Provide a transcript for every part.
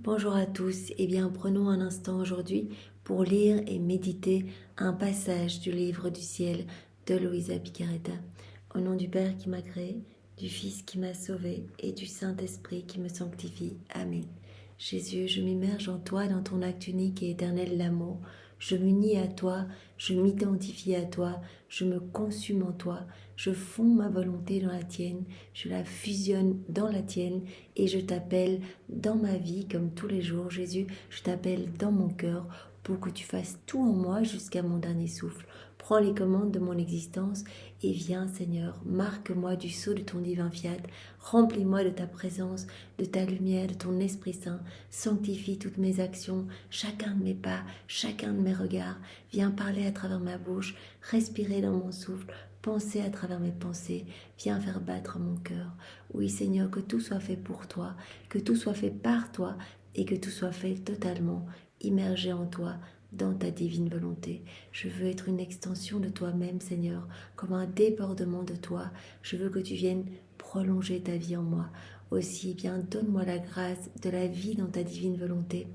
Bonjour à tous, prenons un instant aujourd'hui pour lire et méditer un passage du livre du ciel de Luisa Picaretta. Au nom du Père qui m'a créé, du Fils qui m'a sauvé et du Saint-Esprit qui me sanctifie. Amen. Jésus, je m'immerge en toi dans ton acte unique et éternel d'amour. Je m'unis à toi, je m'identifie à toi, je me consume en toi, je fonds ma volonté dans la tienne, je la fusionne dans la tienne et je t'appelle dans ma vie comme tous les jours. Jésus, je t'appelle dans mon cœur pour que tu fasses tout en moi jusqu'à mon dernier souffle. Prends les commandes de mon existence et viens, Seigneur, marque-moi du sceau de ton divin fiat, remplis-moi de ta présence, de ta lumière, de ton Esprit Saint, sanctifie toutes mes actions, chacun de mes pas, chacun de mes regards, viens parler à travers ma bouche, respirer dans mon souffle, penser à travers mes pensées, viens faire battre mon cœur. Oui, Seigneur, que tout soit fait pour toi, que tout soit fait par toi et que tout soit fait totalement immergé en toi, dans ta divine volonté. Je veux être une extension de toi-même, Seigneur, comme un débordement de toi. Je veux que tu viennes prolonger ta vie en moi. Aussi, donne-moi la grâce de la vie dans ta divine volonté.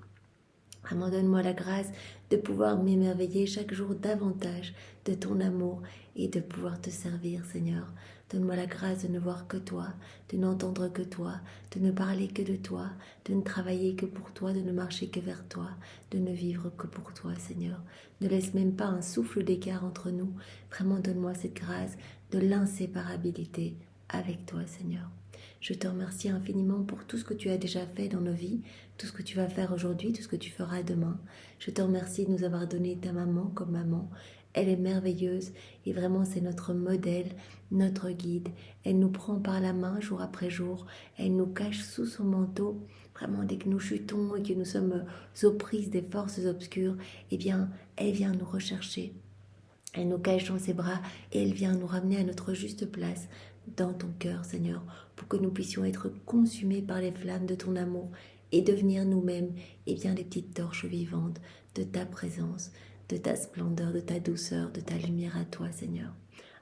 Vraiment, donne-moi la grâce de pouvoir m'émerveiller chaque jour davantage de ton amour et de pouvoir te servir, Seigneur. Donne-moi la grâce de ne voir que toi, de n'entendre que toi, de ne parler que de toi, de ne travailler que pour toi, de ne marcher que vers toi, de ne vivre que pour toi, Seigneur. Ne laisse même pas un souffle d'écart entre nous. Vraiment, donne-moi cette grâce de l'inséparabilité avec toi, Seigneur. Je te remercie infiniment pour tout ce que tu as déjà fait dans nos vies, tout ce que tu vas faire aujourd'hui, tout ce que tu feras demain. Je te remercie de nous avoir donné ta maman comme maman. Elle est merveilleuse et vraiment c'est notre modèle, notre guide. Elle nous prend par la main jour après jour. Elle nous cache sous son manteau. Vraiment dès que nous chutons et que nous sommes aux prises des forces obscures, elle vient nous rechercher. Elle nous cache dans ses bras et elle vient nous ramener à notre juste place dans ton cœur, Seigneur, pour que nous puissions être consumés par les flammes de ton amour et devenir nous-mêmes, des petites torches vivantes de ta présence, de ta splendeur, de ta douceur, de ta lumière à toi, Seigneur.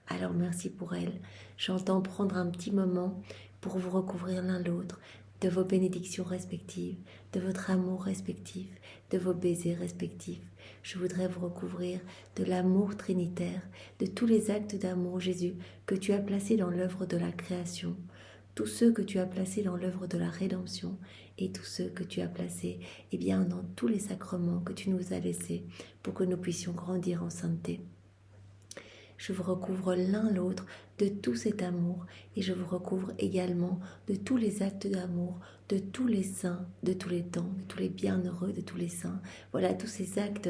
Alors merci pour elle. J'entends prendre un petit moment pour vous recouvrir l'un l'autre de vos bénédictions respectives, de votre amour respectif, de vos baisers respectifs. Je voudrais vous recouvrir de l'amour trinitaire, de tous les actes d'amour, Jésus, que tu as placés dans l'œuvre de la création, tous ceux que tu as placés dans l'œuvre de la rédemption et tous ceux que tu as placés dans tous les sacrements que tu nous as laissés pour que nous puissions grandir en sainteté. Je vous recouvre l'un l'autre de tout cet amour et je vous recouvre également de tous les actes d'amour, de tous les saints, de tous les temps, de tous les bienheureux, de tous les saints. Voilà tous ces actes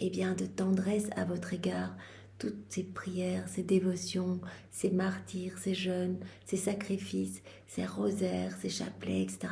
de tendresse à votre égard, toutes ces prières, ces dévotions, ces martyrs, ces jeûnes, ces sacrifices, ces rosaires, ces chapelets, etc.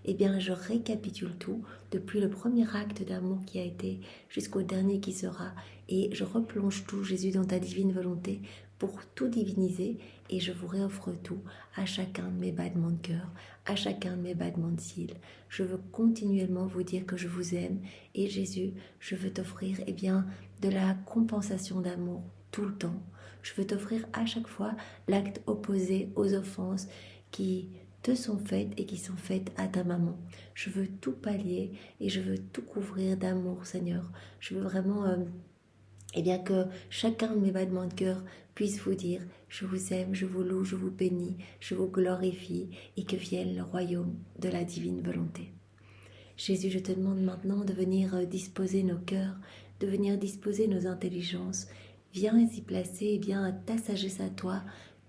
Je récapitule tout depuis le premier acte d'amour qui a été jusqu'au dernier qui sera. Et je replonge tout, Jésus, dans ta divine volonté pour tout diviniser et je vous réoffre tout à chacun de mes battements de cœur, à chacun de mes battements de cils. Je veux continuellement vous dire que je vous aime et Jésus, je veux t'offrir de la compensation d'amour tout le temps. Je veux t'offrir à chaque fois l'acte opposé aux offenses qui te sont faites et qui sont faites à ta maman. Je veux tout pallier et je veux tout couvrir d'amour, Seigneur. Je veux vraiment que chacun de mes battements de cœur puisse vous dire « Je vous aime, je vous loue, je vous bénis, je vous glorifie et que vienne le royaume de la divine volonté. » Jésus, je te demande maintenant de venir disposer nos cœurs, de venir disposer nos intelligences. Viens y placer ta sagesse à toi,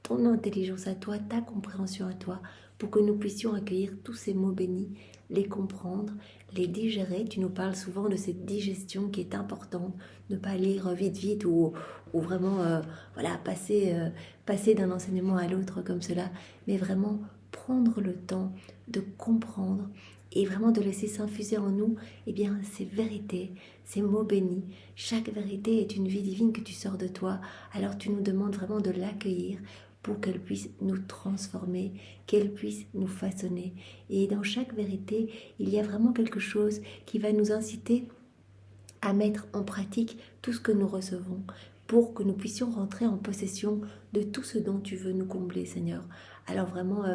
ton intelligence à toi, ta compréhension à toi, pour que nous puissions accueillir tous ces mots bénis, les comprendre, les digérer. Tu nous parles souvent de cette digestion qui est importante, ne pas lire vite ou vraiment passer d'un enseignement à l'autre comme cela, mais vraiment prendre le temps de comprendre et vraiment de laisser s'infuser en nous ces vérités, ces mots bénis. Chaque vérité est une vie divine que tu sors de toi, alors tu nous demandes vraiment de l'accueillir pour qu'elle puisse nous transformer, qu'elle puisse nous façonner. Et dans chaque vérité, il y a vraiment quelque chose qui va nous inciter à mettre en pratique tout ce que nous recevons, pour que nous puissions rentrer en possession de tout ce dont tu veux nous combler, Seigneur. Alors vraiment,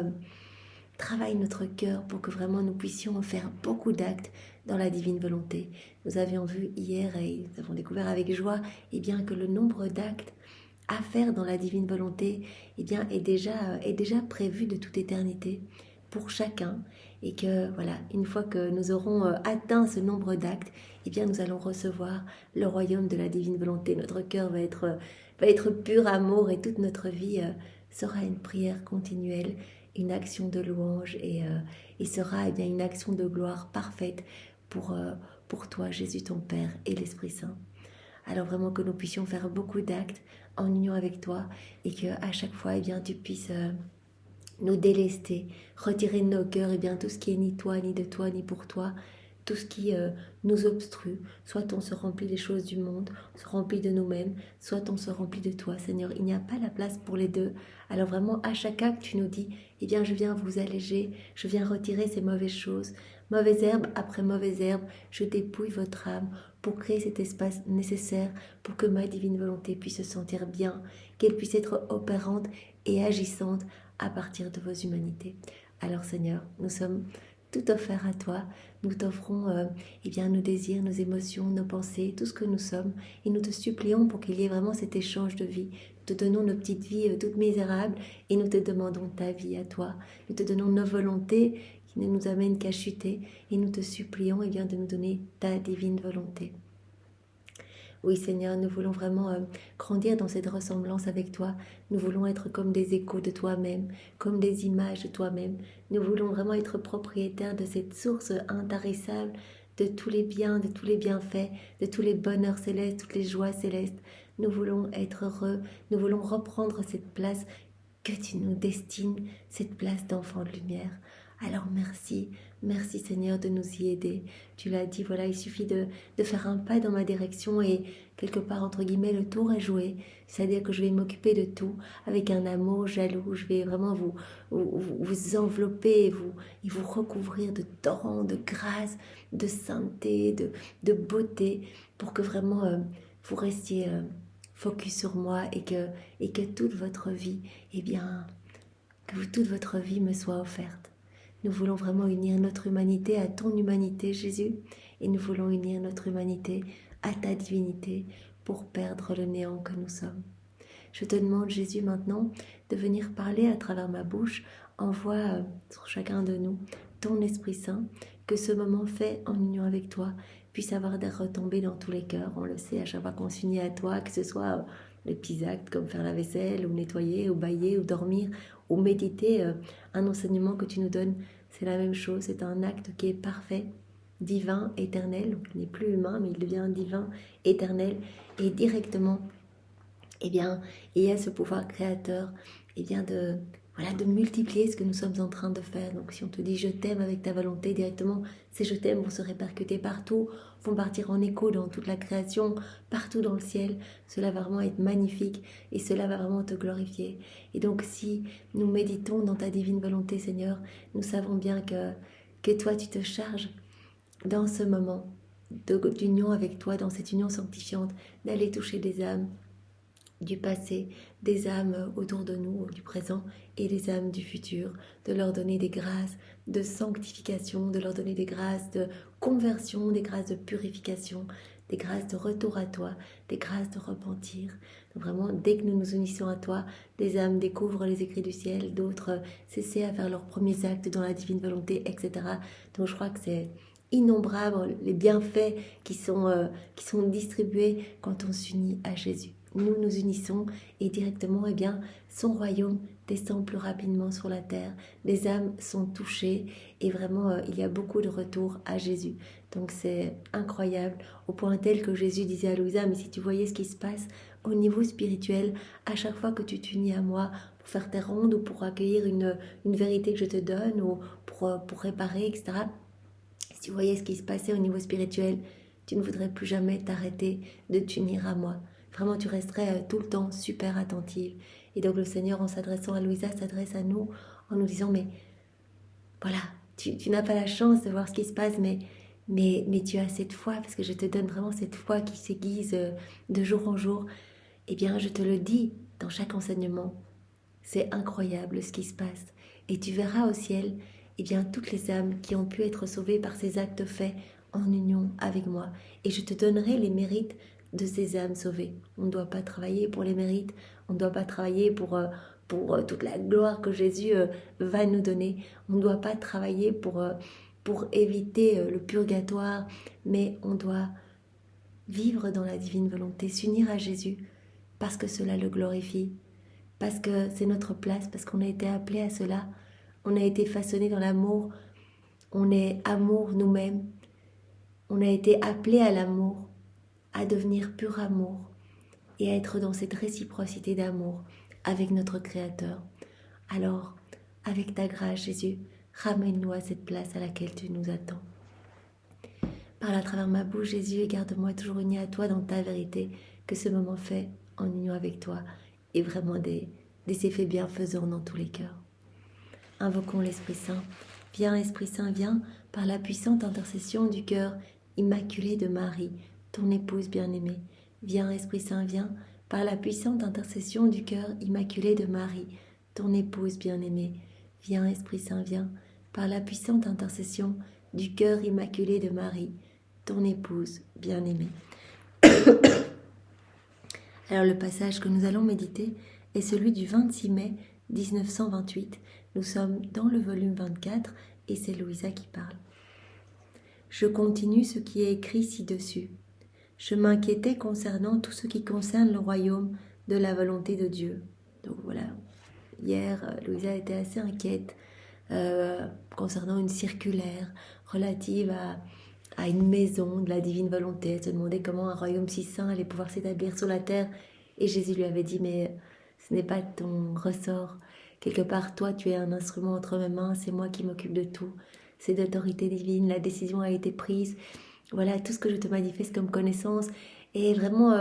travaille notre cœur pour que vraiment nous puissions faire beaucoup d'actes dans la divine volonté. Nous avions vu hier et nous avons découvert avec joie bien, que le nombre d'actes à faire dans la divine volonté bien, est déjà prévu de toute éternité pour chacun, et que voilà, une fois que nous aurons atteint ce nombre d'actes, bien, nous allons recevoir le royaume de la divine volonté. Notre cœur va être pur amour, et toute notre vie sera une prière continuelle, une action de louange, et sera bien, une action de gloire parfaite pour toi, Jésus ton Père, et l'Esprit Saint. Alors vraiment que nous puissions faire beaucoup d'actes en union avec toi, et que à chaque fois bien, tu puisses nous délester, retirer de nos cœurs bien, tout ce qui est ni toi, ni de toi, ni pour toi, tout ce qui nous obstrue. Soit on se remplit des choses du monde, on se remplit de nous-mêmes, soit on se remplit de toi, Seigneur. Il n'y a pas la place pour les deux. Alors vraiment, à chaque acte, tu nous dis, bien, je viens vous alléger, je viens retirer ces mauvaises choses. Mauvaise herbe après mauvaise herbe, je dépouille votre âme pour créer cet espace nécessaire pour que ma divine volonté puisse se sentir bien, qu'elle puisse être opérante et agissante à partir de vos humanités. Alors Seigneur, nous sommes tout offerts à toi. Nous t'offrons bien, nos désirs, nos émotions, nos pensées, tout ce que nous sommes, et nous te supplions pour qu'il y ait vraiment cet échange de vie. Nous te donnons nos petites vies toutes misérables, et nous te demandons ta vie à toi. Nous te donnons nos volontés qui ne nous amènent qu'à chuter, et nous te supplions bien, de nous donner ta divine volonté. Oui Seigneur, nous voulons vraiment grandir dans cette ressemblance avec toi. Nous voulons être comme des échos de toi-même, comme des images de toi-même. Nous voulons vraiment être propriétaires de cette source intarissable, de tous les biens, de tous les bienfaits, de tous les bonheurs célestes, toutes les joies célestes. Nous voulons être heureux, nous voulons reprendre cette place que tu nous destines, cette place d'enfant de lumière. Alors merci, merci Seigneur de nous y aider. Tu l'as dit, voilà, il suffit de faire un pas dans ma direction, et quelque part, entre guillemets, le tour est joué. C'est-à-dire que je vais m'occuper de tout avec un amour jaloux. Je vais vraiment vous envelopper et vous recouvrir de torrents de grâce, de sainteté, de beauté, pour que vraiment vous restiez focus sur moi, et que toute votre vie, toute votre vie me soit offerte. Nous voulons vraiment unir notre humanité à ton humanité, Jésus, et nous voulons unir notre humanité à ta divinité pour perdre le néant que nous sommes. Je te demande, Jésus, maintenant, de venir parler à travers ma bouche. Envoie sur chacun de nous ton Esprit Saint, que ce moment fait en union avec toi puisse avoir des retombées dans tous les cœurs. On le sait, à chaque fois qu'on s'unit à toi, que ce soit les petits actes comme faire la vaisselle, ou nettoyer, ou bailler, ou dormir, ou méditer, un enseignement que tu nous donnes, c'est la même chose. C'est un acte qui est parfait, divin, éternel. Donc il n'est plus humain, mais il devient divin, éternel, et directement, il y a ce pouvoir créateur, de multiplier ce que nous sommes en train de faire. Donc si on te dit je t'aime avec ta volonté, directement, ces je t'aime vont se répercuter partout, vont partir en écho dans toute la création, partout dans le ciel. Cela va vraiment être magnifique, et cela va vraiment te glorifier. Et donc si nous méditons dans ta divine volonté, Seigneur, nous savons bien que toi tu te charges dans ce moment d'union avec toi, dans cette union sanctifiante, d'aller toucher des âmes du passé, des âmes autour de nous, du présent, et des âmes du futur, de leur donner des grâces de sanctification, de leur donner des grâces de conversion, des grâces de purification, des grâces de retour à toi, des grâces de repentir. Donc vraiment, dès que nous nous unissons à toi, des âmes découvrent les écrits du ciel, d'autres cessent à faire leurs premiers actes dans la divine volonté, etc. Donc je crois que c'est innombrable les bienfaits qui sont distribués quand on s'unit à Jésus. Nous nous unissons, et directement, son royaume descend plus rapidement sur la terre. Les âmes sont touchées, et vraiment, il y a beaucoup de retours à Jésus. Donc c'est incroyable, au point tel que Jésus disait à Louisa, mais si tu voyais ce qui se passe au niveau spirituel, à chaque fois que tu t'unis à moi pour faire tes rondes, ou pour accueillir une vérité que je te donne, ou pour réparer, etc. Si tu voyais ce qui se passait au niveau spirituel, tu ne voudrais plus jamais t'arrêter de t'unir à moi. Vraiment, tu resterais tout le temps super attentive. Et donc le Seigneur, en s'adressant à Louisa, s'adresse à nous en nous disant, mais voilà, tu n'as pas la chance de voir ce qui se passe, mais tu as cette foi, parce que je te donne vraiment cette foi qui s'aiguise de jour en jour. Je te le dis dans chaque enseignement, c'est incroyable ce qui se passe. et tu verras au ciel eh bien, toutes les âmes qui ont pu être sauvées par ces actes faits en union avec moi. Et je te donnerai les mérites de ces âmes sauvées. On ne doit pas travailler pour les mérites, on ne doit pas travailler pour toute la gloire que Jésus va nous donner. On ne doit pas travailler pour éviter le purgatoire, mais on doit vivre dans la divine volonté, s'unir à Jésus, parce que cela le glorifie, parce que c'est notre place, parce qu'on a été appelé à cela, on a été façonné dans l'amour, on est amour nous-mêmes, on a été appelé à l'amour, à devenir pur amour et à être dans cette réciprocité d'amour avec notre Créateur. Alors, avec ta grâce, Jésus, ramène-nous à cette place à laquelle tu nous attends. Parle à travers ma bouche, Jésus, et garde-moi toujours uni à toi dans ta vérité, que ce moment fait en union avec toi ait vraiment des effets bienfaisants dans tous les cœurs. Invoquons l'Esprit Saint. Viens, Esprit Saint, viens, par la puissante intercession du cœur immaculé de Marie, ton épouse bien-aimée. Viens, Esprit Saint, viens, par la puissante intercession du cœur immaculé de Marie, ton épouse bien-aimée. Viens, Esprit Saint, viens, par la puissante intercession du cœur immaculé de Marie, ton épouse bien-aimée. Alors le passage que nous allons méditer est celui du 26 mai 1928. Nous sommes dans le volume 24 et c'est Louisa qui parle. Je continue ce qui est écrit ci-dessus. Je m'inquiétais concernant tout ce qui concerne le royaume de la volonté de Dieu. Donc voilà, hier, Louisa était assez inquiète concernant une circulaire relative à une maison de la divine volonté. Elle se demandait comment un royaume si saint allait pouvoir s'établir sur la terre. Et Jésus lui avait dit, mais ce n'est pas ton ressort. Quelque part, toi, tu es un instrument entre mes mains, c'est moi qui m'occupe de tout. C'est d'autorité divine, la décision a été prise. Voilà, tout ce que je te manifeste comme connaissance. Et vraiment,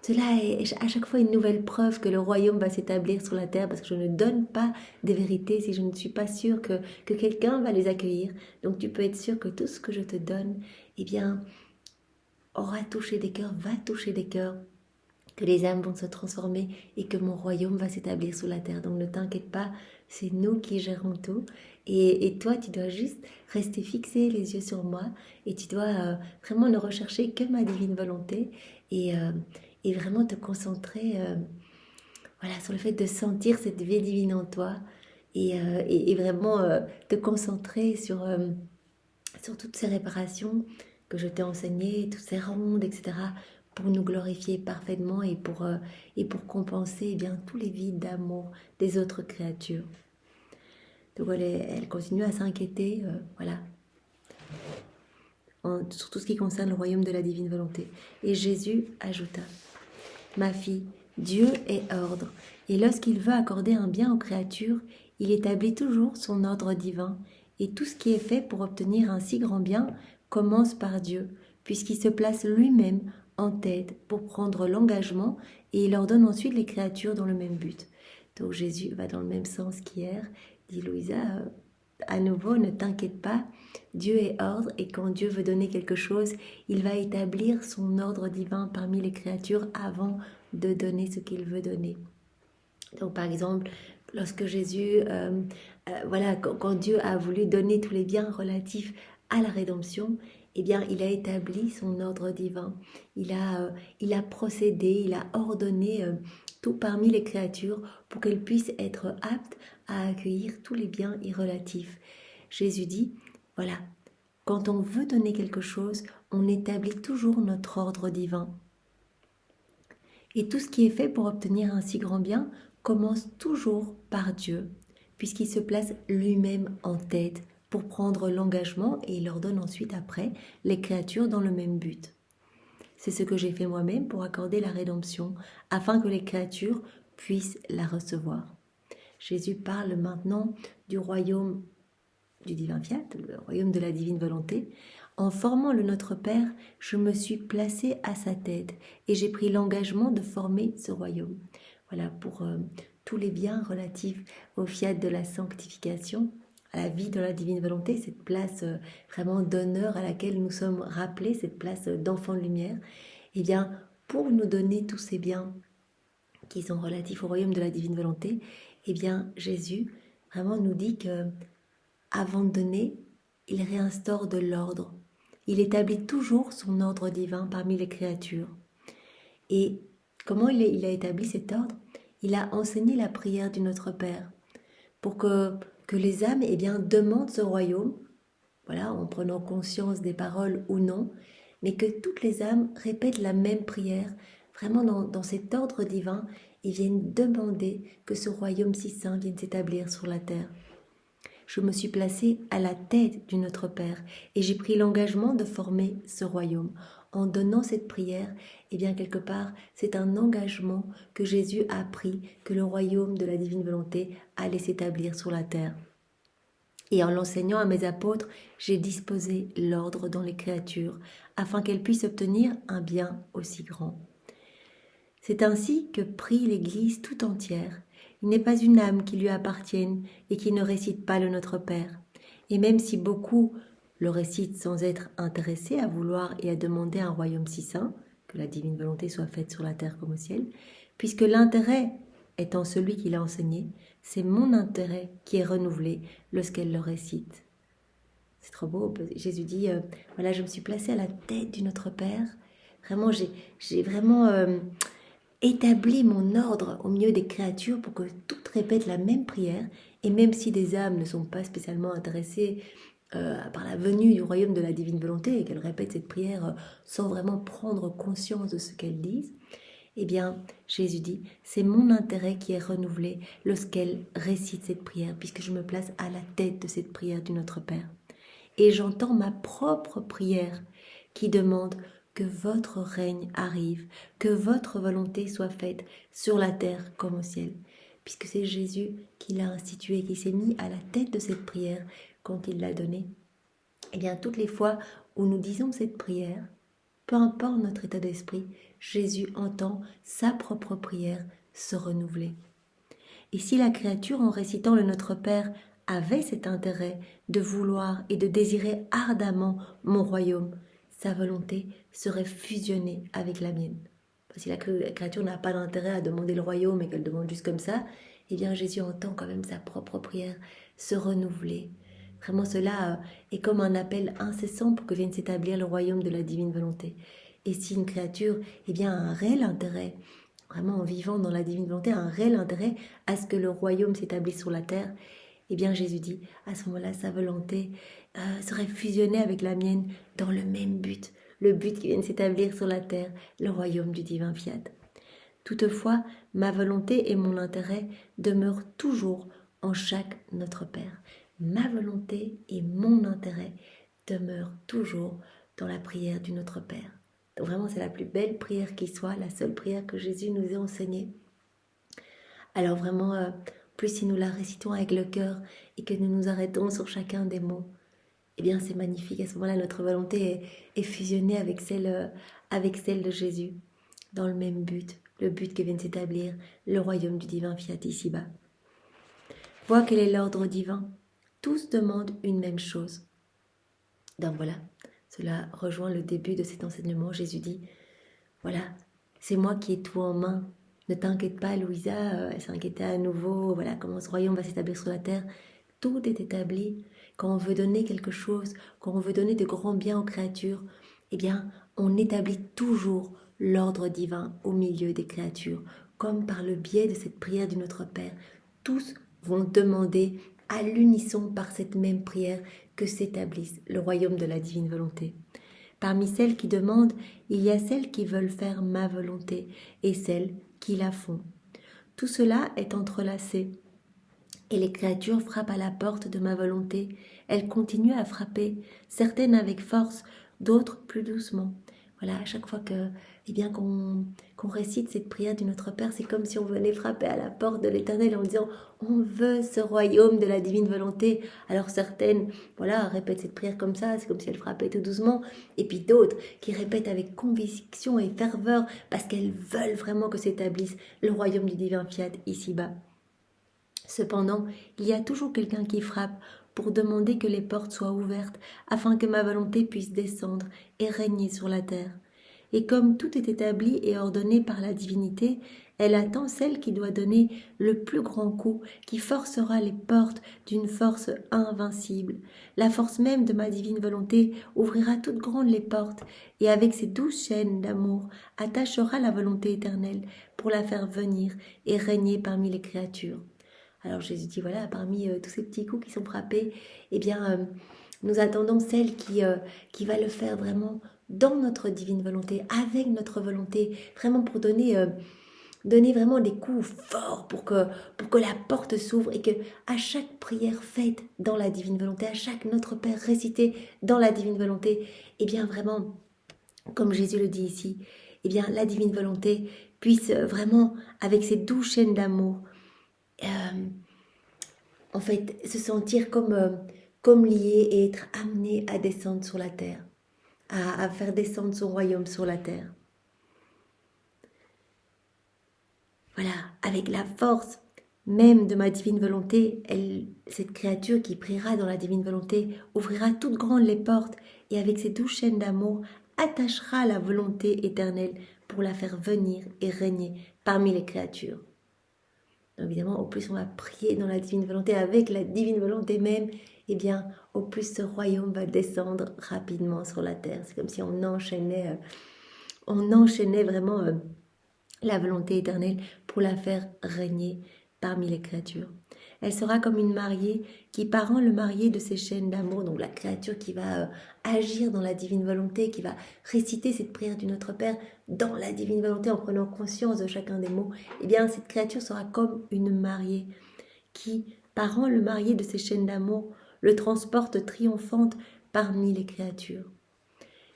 cela est à chaque fois une nouvelle preuve que le royaume va s'établir sur la terre, parce que je ne donne pas des vérités si je ne suis pas sûre que quelqu'un va les accueillir. Donc tu peux être sûr que tout ce que je te donne, eh bien, aura touché des cœurs, va toucher des cœurs, que les âmes vont se transformer et que mon royaume va s'établir sur la terre. Donc ne t'inquiète pas, c'est nous qui gérons tout. Et toi, tu dois juste rester fixé les yeux sur moi et tu dois vraiment ne rechercher que ma divine volonté et vraiment te concentrer voilà, sur le fait de sentir cette vie divine en toi et vraiment te concentrer sur toutes ces réparations que je t'ai enseignées, toutes ces rondes, etc., pour nous glorifier parfaitement et pour compenser eh bien, tous les vides d'amour des autres créatures. Donc elle continue à s'inquiéter, voilà, sur tout ce qui concerne le royaume de la divine volonté. Et Jésus ajouta, « Ma fille, Dieu est ordre, et lorsqu'il veut accorder un bien aux créatures, il établit toujours son ordre divin, et tout ce qui est fait pour obtenir un si grand bien commence par Dieu, puisqu'il se place lui-même en tête pour prendre l'engagement, et il ordonne ensuite les créatures dans le même but. » Donc Jésus va dans le même sens qu'hier, dit Louisa, à nouveau, ne t'inquiète pas, Dieu est ordre et quand Dieu veut donner quelque chose, il va établir son ordre divin parmi les créatures avant de donner ce qu'il veut donner. Donc par exemple, lorsque Jésus, voilà, quand Dieu a voulu donner tous les biens relatifs à la rédemption, eh bien, il a établi son ordre divin. Il a procédé, il a ordonné tout parmi les créatures pour qu'elles puissent être aptes à accueillir tous les biens irrelatifs. Jésus dit, voilà, quand on veut donner quelque chose, on établit toujours notre ordre divin. Et tout ce qui est fait pour obtenir un si grand bien commence toujours par Dieu, puisqu'il se place lui-même en tête pour prendre l'engagement et il ordonne ensuite après les créatures dans le même but. C'est ce que j'ai fait moi-même pour accorder la rédemption, afin que les créatures puissent la recevoir. Jésus parle maintenant du royaume du divin fiat, le royaume de la divine volonté. En formant le Notre Père, je me suis placée à sa tête et j'ai pris l'engagement de former ce royaume. Voilà pour tous les biens relatifs au fiat de la sanctification, à la vie de la divine volonté, cette place vraiment d'honneur à laquelle nous sommes rappelés, cette place d'enfant de lumière. Eh bien, pour nous donner tous ces biens qui sont relatifs au royaume de la divine volonté, eh bien, Jésus vraiment nous dit que avant de donner, il réinstaure de l'ordre. Il établit toujours son ordre divin parmi les créatures. Et comment il a établi cet ordre? Il a enseigné la prière du Notre Père pour que les âmes eh bien, demandent ce royaume, voilà, en prenant conscience des paroles ou non, mais que toutes les âmes répètent la même prière, vraiment dans cet ordre divin, et viennent demander que ce royaume si saint vienne s'établir sur la terre. Je me suis placée à la tête du Notre Père et j'ai pris l'engagement de former ce royaume. En donnant cette prière, eh bien quelque part, c'est un engagement que Jésus a pris, que le royaume de la divine volonté allait s'établir sur la terre. Et en l'enseignant à mes apôtres, j'ai disposé l'ordre dans les créatures, afin qu'elles puissent obtenir un bien aussi grand. C'est ainsi que prie l'Église tout entière. Il n'est pas une âme qui lui appartienne et qui ne récite pas le Notre Père. Et même si beaucoup le récitent sans être intéressés à vouloir et à demander un royaume si saint, que la divine volonté soit faite sur la terre comme au ciel, puisque l'intérêt étant celui qui l'a enseigné, c'est mon intérêt qui est renouvelé lorsqu'elle le récite. C'est trop beau. Jésus dit, voilà, je me suis placée à la tête du Notre Père. Vraiment, j'ai vraiment établi mon ordre au milieu des créatures pour que toutes répètent la même prière. Et même si des âmes ne sont pas spécialement intéressées par la venue du royaume de la divine volonté et qu'elles répètent cette prière sans vraiment prendre conscience de ce qu'elles disent, eh bien, Jésus dit, c'est mon intérêt qui est renouvelé lorsqu'elles récitent cette prière, puisque je me place à la tête de cette prière du Notre Père. Et j'entends ma propre prière qui demande que votre règne arrive, que votre volonté soit faite sur la terre comme au ciel, puisque c'est Jésus qui l'a institué, qui s'est mis à la tête de cette prière quand il l'a donnée. Eh bien, toutes les fois où nous disons cette prière, peu importe notre état d'esprit, Jésus entend sa propre prière se renouveler. Et si la créature, en récitant le Notre Père, avait cet intérêt de vouloir et de désirer ardemment mon royaume, sa volonté serait fusionnée avec la mienne. Si la créature n'a pas d'intérêt à demander le royaume et qu'elle demande juste comme ça, eh bien Jésus entend quand même sa propre prière se renouveler. Vraiment, cela est comme un appel incessant pour que vienne s'établir le royaume de la divine volonté. Et si une créature eh bien, a un réel intérêt, vraiment en vivant dans la divine volonté, a un réel intérêt à ce que le royaume s'établisse sur la terre, eh bien Jésus dit, à ce moment-là, sa volonté serait fusionnée avec la mienne dans le même but, le but qui vient de s'établir sur la terre, le royaume du divin fiat. Toutefois, ma volonté et mon intérêt demeurent toujours en chaque Notre Père. Ma volonté et mon intérêt demeurent toujours dans la prière du Notre Père. Donc vraiment, c'est la plus belle prière qui soit, la seule prière que Jésus nous ait enseignée. Alors vraiment, plus si nous la récitons avec le cœur et que nous nous arrêtons sur chacun des mots, eh bien c'est magnifique. À ce moment-là, notre volonté est fusionnée avec celle de Jésus, dans le même but, le but que vient de s'établir le royaume du divin fiat ici-bas. Vois quel est l'ordre divin. Tous demandent une même chose. Donc voilà, cela rejoint le début de cet enseignement. Jésus dit, voilà, c'est moi qui ai tout en main. Ne t'inquiète pas, Louisa, elle s'inquiétait à nouveau, voilà comment ce royaume va s'établir sur la terre. Tout est établi. Quand on veut donner quelque chose, quand on veut donner de grands biens aux créatures, eh bien, on établit toujours l'ordre divin au milieu des créatures, comme par le biais de cette prière du Notre Père. Tous vont demander à l'unisson par cette même prière que s'établisse le royaume de la divine volonté. Parmi celles qui demandent, il y a celles qui veulent faire ma volonté et celles qui la font. Tout cela est entrelacé. Et les créatures frappent à la porte de ma volonté. Elles continuent à frapper, certaines avec force, d'autres plus doucement. Voilà, à chaque fois que, eh bien, qu'on récite cette prière du Notre Père, c'est comme si on venait frapper à la porte de l'Éternel en disant « On veut ce royaume de la divine volonté ». Alors certaines, voilà, répètent cette prière comme ça, c'est comme si elles frappaient tout doucement. Et puis d'autres qui répètent avec conviction et ferveur parce qu'elles veulent vraiment que s'établisse le royaume du divin fiat ici-bas. Cependant, il y a toujours quelqu'un qui frappe pour demander que les portes soient ouvertes afin que ma volonté puisse descendre et régner sur la terre. Et comme tout est établi et ordonné par la divinité, elle attend celle qui doit donner le plus grand coup, qui forcera les portes d'une force invincible. La force même de ma divine volonté ouvrira toutes grandes les portes, et avec ses 12 chaînes d'amour, attachera la volonté éternelle pour la faire venir et régner parmi les créatures. Alors Jésus dit, voilà, parmi tous ces petits coups qui sont frappés, eh bien, nous attendons celle qui va le faire vraiment dans notre divine volonté, avec notre volonté, vraiment pour donner vraiment des coups forts pour que la porte s'ouvre et que à chaque prière faite dans la divine volonté, à chaque Notre Père récité dans la divine volonté, eh bien vraiment, comme Jésus le dit ici, eh bien la divine volonté puisse vraiment, avec ses 12 chaînes d'amour, en fait, se sentir comme lié et être amené à descendre sur la terre, à faire descendre son royaume sur la terre. Voilà, avec la force même de ma divine volonté, cette créature qui priera dans la divine volonté ouvrira toutes grandes les portes et avec ses 12 chaînes d'amour attachera la volonté éternelle pour la faire venir et régner parmi les créatures. Évidemment, au plus on va prier dans la divine volonté, avec la divine volonté même, eh bien, au plus ce royaume va descendre rapidement sur la terre. C'est comme si on enchaînait vraiment la volonté éternelle pour la faire régner parmi les créatures. Elle sera comme une mariée qui parent le marié de ses chaînes d'amour, donc la créature qui va agir dans la divine volonté, qui va réciter cette prière du Notre Père dans la divine volonté en prenant conscience de chacun des mots. Eh bien, cette créature sera comme une mariée qui, parent le marié de ses chaînes d'amour, le transporte triomphante parmi les créatures.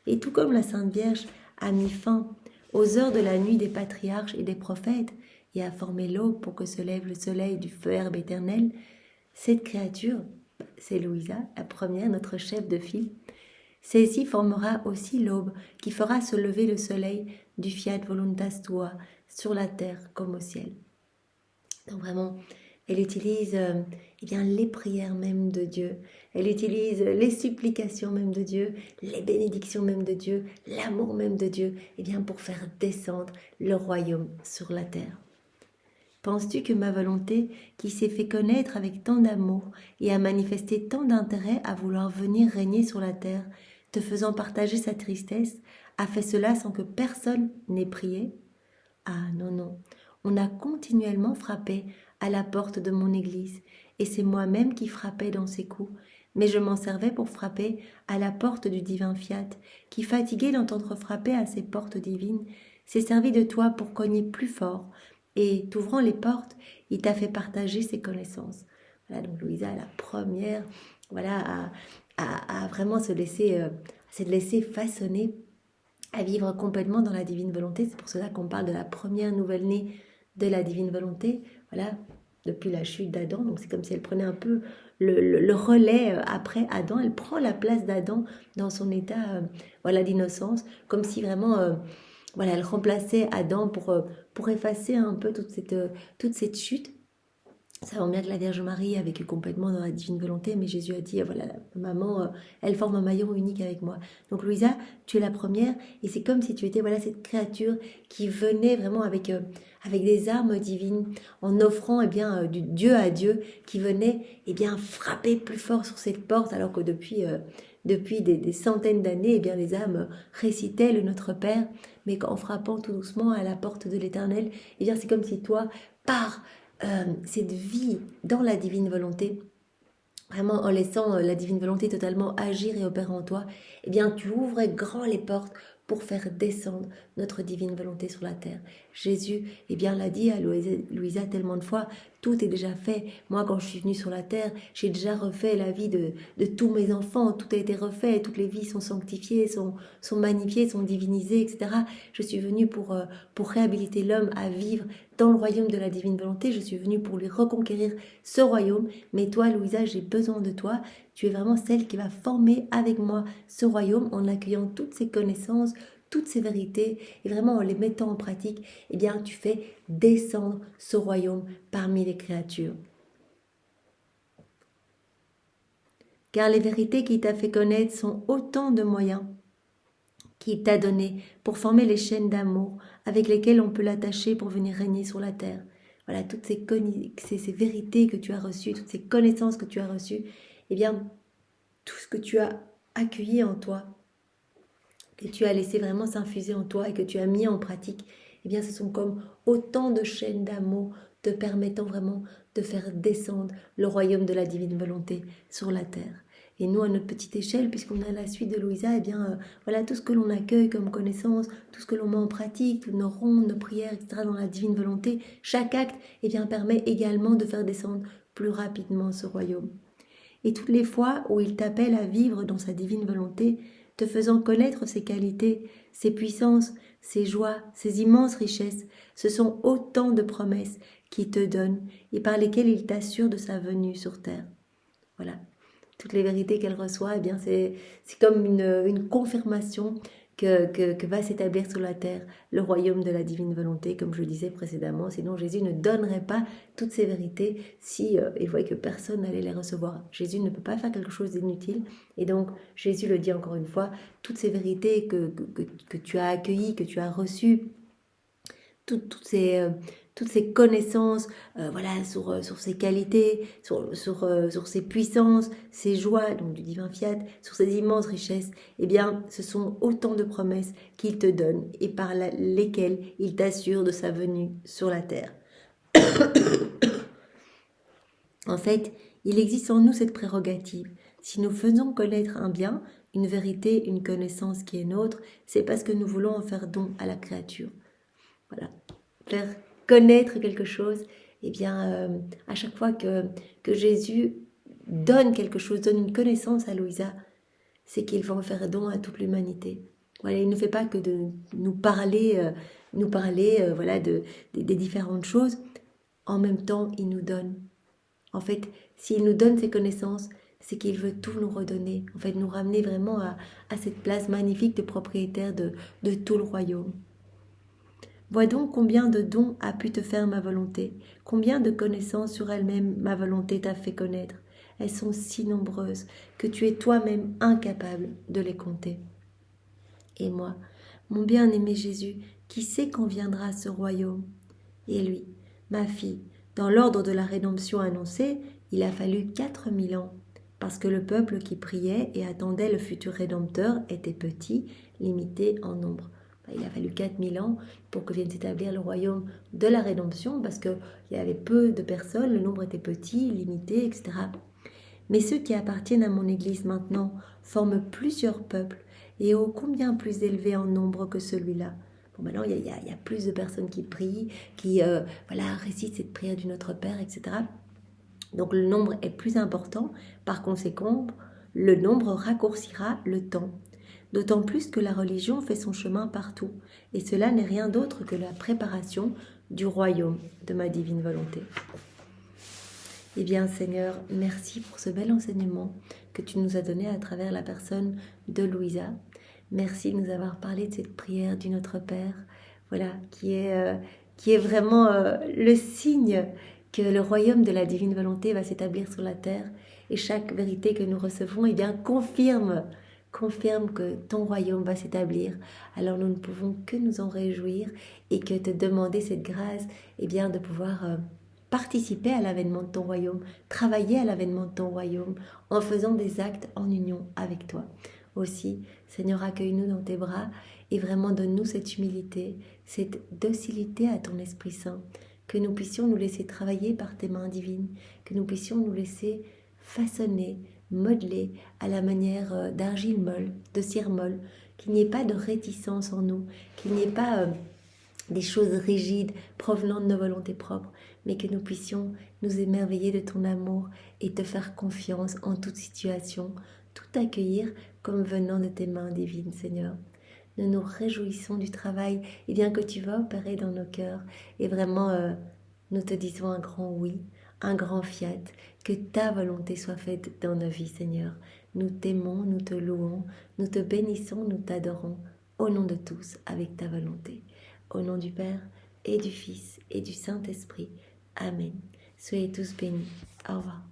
Et tout comme la Sainte Vierge a mis fin aux heures de la nuit des patriarches et des prophètes et a formé l'aube pour que se lève le soleil du Verbe éternel, cette créature, c'est Louisa, la première, notre chef de file, celle-ci formera aussi l'aube qui fera se lever le soleil du Fiat Voluntas Tua sur la terre comme au ciel. Donc vraiment, elle utilise les prières même de Dieu, elle utilise les supplications même de Dieu, les bénédictions même de Dieu, l'amour même de Dieu, pour faire descendre le royaume sur la terre. Penses-tu que ma volonté, qui s'est fait connaître avec tant d'amour et a manifesté tant d'intérêt à vouloir venir régner sur la terre, te faisant partager sa tristesse, a fait cela sans que personne n'ait prié ? Ah non, non, on a continuellement frappé à la porte de mon église, et c'est moi-même qui frappais dans ses coups, mais je m'en servais pour frapper à la porte du divin Fiat, qui, fatigué d'entendre frapper à ses portes divines, s'est servi de toi pour cogner plus fort, et t'ouvrant les portes, il t'a fait partager ses connaissances. Voilà, donc Louisa, la première, à vraiment se laisser façonner, à vivre complètement dans la divine volonté. C'est pour cela qu'on parle de la première nouvelle-née de la divine volonté, voilà, depuis la chute d'Adam. Donc c'est comme si elle prenait un peu le relais après Adam. Elle prend la place d'Adam dans son état d'innocence, comme si vraiment elle remplaçait Adam pour effacer un peu toute cette chute. Savons bien que la Vierge Marie a vécu complètement dans la divine volonté, mais Jésus a dit, voilà, maman, elle forme un maillon unique avec moi. Donc Louisa, tu es la première, et c'est comme si tu étais cette créature qui venait vraiment avec des armes divines, en offrant du Dieu à Dieu, qui venait frapper plus fort sur cette porte, alors que depuis des centaines d'années, les âmes récitaient le Notre Père, mais en frappant tout doucement à la porte de l'Éternel, c'est comme si toi, par cette vie dans la divine volonté, vraiment en laissant la divine volonté totalement agir et opérer en toi, tu ouvrais grand les portes pour faire descendre notre divine volonté sur la terre. Jésus, l'a dit à Louisa tellement de fois, tout est déjà fait. Moi, quand je suis venue sur la terre, j'ai déjà refait la vie de tous mes enfants, tout a été refait, toutes les vies sont sanctifiées, sont magnifiées, sont divinisées, etc. Je suis venue pour réhabiliter l'homme à vivre dans le royaume de la divine volonté. Je suis venue pour lui reconquérir ce royaume. Mais toi, Louisa, j'ai besoin de toi. Tu es vraiment celle qui va former avec moi ce royaume en accueillant toutes ces connaissances, toutes ces vérités, et vraiment en les mettant en pratique, tu fais descendre ce royaume parmi les créatures. Car les vérités qu'il t'a fait connaître sont autant de moyens qu'il t'a donné pour former les chaînes d'amour avec lesquelles on peut l'attacher pour venir régner sur la terre. Voilà, toutes ces vérités que tu as reçues, toutes ces connaissances que tu as reçues, eh bien, tout ce que tu as accueilli en toi, que tu as laissé vraiment s'infuser en toi et que tu as mis en pratique, eh bien, ce sont comme autant de chaînes d'amour te permettant vraiment de faire descendre le royaume de la divine volonté sur la terre. Et nous, à notre petite échelle, puisqu'on a la suite de Louisa, eh bien, voilà, tout ce que l'on accueille comme connaissance, tout ce que l'on met en pratique, toutes nos rondes, nos prières, etc., dans la divine volonté, chaque acte, eh bien, permet également de faire descendre plus rapidement ce royaume. Et toutes les fois où il t'appelle à vivre dans sa divine volonté, te faisant connaître ses qualités, ses puissances, ses joies, ses immenses richesses, ce sont autant de promesses qu'il te donne et par lesquelles il t'assure de sa venue sur terre. Voilà. Toutes les vérités qu'elle reçoit, eh bien c'est comme une confirmation que va s'établir sur la terre le royaume de la divine volonté, comme je le disais précédemment. Sinon, Jésus ne donnerait pas toutes ces vérités si il voyait que personne n'allait les recevoir. Jésus ne peut pas faire quelque chose d'inutile. Et donc, Jésus le dit encore une fois, toutes ces vérités que tu as accueillies, que tu as reçues, toutes ces connaissances voilà, sur ses qualités, sur ses puissances, ses joies, donc du divin fiat, sur ses immenses richesses, eh bien, ce sont autant de promesses qu'il te donne et par lesquelles il t'assure de sa venue sur la terre. En fait, il existe en nous cette prérogative. Si nous faisons connaître un bien, une vérité, une connaissance qui est nôtre, c'est parce que nous voulons en faire don à la créature. Voilà, faire connaître quelque chose, eh bien, à chaque fois que Jésus donne quelque chose, donne une connaissance à Louisa, c'est qu'il va en faire don à toute l'humanité. Voilà, il ne fait pas que de nous parler voilà, des différentes choses. En même temps, il nous donne. En fait, s'il nous donne ses connaissances, c'est qu'il veut tout nous redonner. En fait, nous ramener vraiment à cette place magnifique de propriétaire de tout le royaume. Vois donc combien de dons a pu te faire ma volonté, combien de connaissances sur elle-même ma volonté t'a fait connaître. Elles sont si nombreuses que tu es toi-même incapable de les compter. Et moi, mon bien-aimé Jésus, qui sait quand viendra ce royaume? Et lui, ma fille, dans l'ordre de la rédemption annoncée, il a fallu 4000 ans, parce que le peuple qui priait et attendait le futur Rédempteur était petit, limité en nombre. Il a fallu 4000 ans pour que vienne s'établir le royaume de la rédemption, parce qu'il y avait peu de personnes, le nombre était petit, limité, etc. Mais ceux qui appartiennent à mon Église maintenant forment plusieurs peuples, et ô combien plus élevés en nombre que celui-là. Bon, maintenant, il y a plus de personnes qui prient, qui voilà, récitent cette prière du Notre Père, etc. Donc le nombre est plus important, par conséquent, le nombre raccourcira le temps. D'autant plus que la religion fait son chemin partout, et cela n'est rien d'autre que la préparation du royaume de ma divine volonté. Eh bien Seigneur, merci pour ce bel enseignement que tu nous as donné à travers la personne de Louisa. Merci de nous avoir parlé de cette prière du Notre Père, voilà, qui est vraiment le signe que le royaume de la divine volonté va s'établir sur la terre, et chaque vérité que nous recevons, eh bien, confirme que ton royaume va s'établir. Alors nous ne pouvons que nous en réjouir et que te demander cette grâce, eh bien, de pouvoir participer à l'avènement de ton royaume, travailler à l'avènement de ton royaume en faisant des actes en union avec toi. Aussi, Seigneur, accueille-nous dans tes bras et vraiment donne-nous cette humilité, cette docilité à ton Esprit Saint, que nous puissions nous laisser travailler par tes mains divines, que nous puissions nous laisser façonner, modeler à la manière d'argile molle, de cire molle, qu'il n'y ait pas de réticence en nous, qu'il n'y ait pas des choses rigides provenant de nos volontés propres, mais que nous puissions nous émerveiller de ton amour et te faire confiance en toute situation, tout accueillir comme venant de tes mains divines, Seigneur. Nous nous réjouissons du travail et bien que tu vas opérer dans nos cœurs, et vraiment nous te disons un grand oui, un grand fiat, que ta volonté soit faite dans nos vies, Seigneur. Nous t'aimons, nous te louons, nous te bénissons, nous t'adorons, au nom de tous, avec ta volonté. Au nom du Père, et du Fils, et du Saint-Esprit. Amen. Soyez tous bénis. Au revoir.